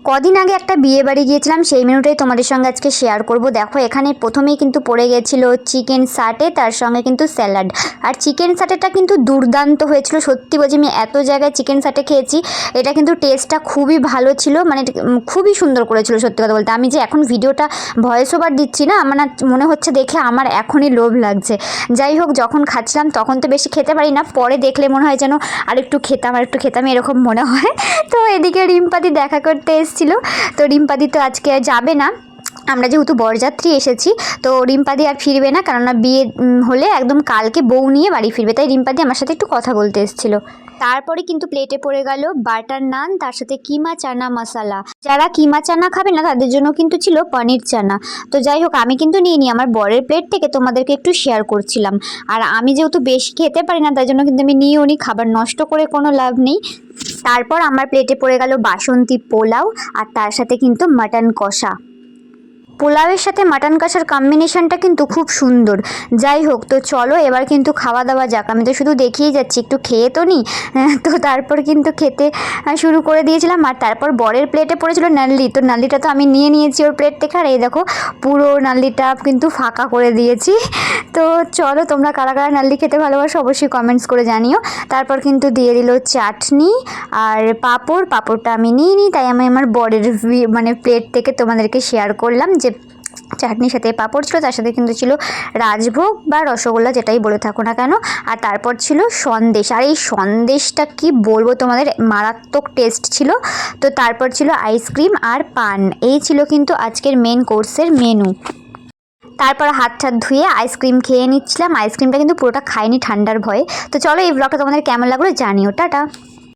কদিন আগে একটা বিয়ে বাড়ি গিয়েছিলাম, সেই মেনুটাই তোমাদের সঙ্গে আজকে শেয়ার করব। দেখো এখানে প্রথমেই কিন্তু পড়ে গেছিলো চিকেন সাটে, তার সঙ্গে কিন্তু স্যালাড। আর চিকেন সাটেটা কিন্তু দুর্দান্ত হয়েছিল, সত্যি বলছি আমি এত জায়গায় চিকেন সাটে খেয়েছি, এটা কিন্তু টেস্টটা খুবই ভালো ছিল, মানে খুবই সুন্দর করেছিল সত্যি কথা বলতে। আমি যে এখন ভিডিওটা ভয়েস ওভার দিচ্ছি না, আমার মনে হচ্ছে দেখে আমার এখনই লোভ লাগছে। যাই হোক, যখন খাচ্ছিলাম তখন তো বেশি খেতে পারি না, পরে দেখলে মনে হয় যেন আরেকটু খেতাম এরকম মনে হয়। তো এদিকে রিম্পাদি দেখা করতে এসেছিল, তো রিম্পাদি তো আজকে যাবে না, আমরা যেহেতু বরযাত্রী এসেছি, তো রিম্পাদি আর ফিরবে না, কেননা বিয়ে হলে একদম কালকে বউ নিয়ে বাড়ি ফিরবে, তাই রিম্পাদি আমার সাথে একটু কথা বলতে এসেছিলো। তারপরে কিন্তু প্লেটে পড়ে গেল বাটার নান, তার সাথে কিমা চানা মশলা। যারা কিমা চানা খাবে না তাদের জন্য কিন্তু ছিল পনির চানা। তো যাই হোক, আমি কিন্তু নিয়ে নিই আমার বরের প্লেট থেকে, তোমাদেরকে একটু শেয়ার করছিলাম। আর আমি যেহেতু বেশি খেতে পারি না, তাই জন্য কিন্তু আমি নিয়েও নিই, খাবার নষ্ট করে কোনো লাভ নেই। তারপর আমার প্লেটে পড়ে গেল বাসন্তী পোলাও, আর তার সাথে কিন্তু মাটন কষা। পোলাওয়ের সাথে মাটন কষার কম্বিনেশনটা কিন্তু খুব সুন্দর। যাই হোক, তো চলো এবার কিন্তু খাওয়া দাওয়া যাক। আমি তো শুধু দেখিয়ে যাচ্ছি, একটু খেয়ে তো নিই। তো তারপর কিন্তু খেতে শুরু করে দিয়েছিলাম। আর তারপর বরের প্লেটে পড়েছিল নাল্লি, তো নাল্লিটা তো আমি নিয়ে নিয়েছি ওর প্লেট থেকে। আর এই দেখো পুরো নাল্লিটা কিন্তু ফাঁকা করে দিয়েছি। তো চলো, তোমরা কারা কারা নাল্লি খেতে ভালোবাসো অবশ্যই কমেন্টস করে জানিও। তারপর কিন্তু দিয়ে দিল চাটনি আর পাঁপড়টা আমি নিয়ে নিই, তাই আমি আমার বরের মানে প্লেট থেকে তোমাদেরকে শেয়ার করলাম যে চাটনির সাথে পাঁপড় ছিল, তার সাথে কিন্তু ছিল রাজভোগ বা রসগোল্লা, যেটাই বলে থাকো না কেন। আর তারপর ছিল সন্দেশ, আর এই সন্দেশটা কি বলবো তোমাদের, মারাত্মক টেস্ট ছিল। তো তারপর ছিল আইসক্রিম আর পান। এই ছিল কিন্তু আজকের মেন কোর্সের মেনু। তারপর হাত ধুয়ে আইসক্রিম খেয়ে নিচ্ছিলাম। আইসক্রিমটা কিন্তু পুরোটা খাইনি ঠান্ডার ভয়ে। তো চলো, এই ব্লগটা তোমাদের কেমন লাগলো জানিও। টাটা।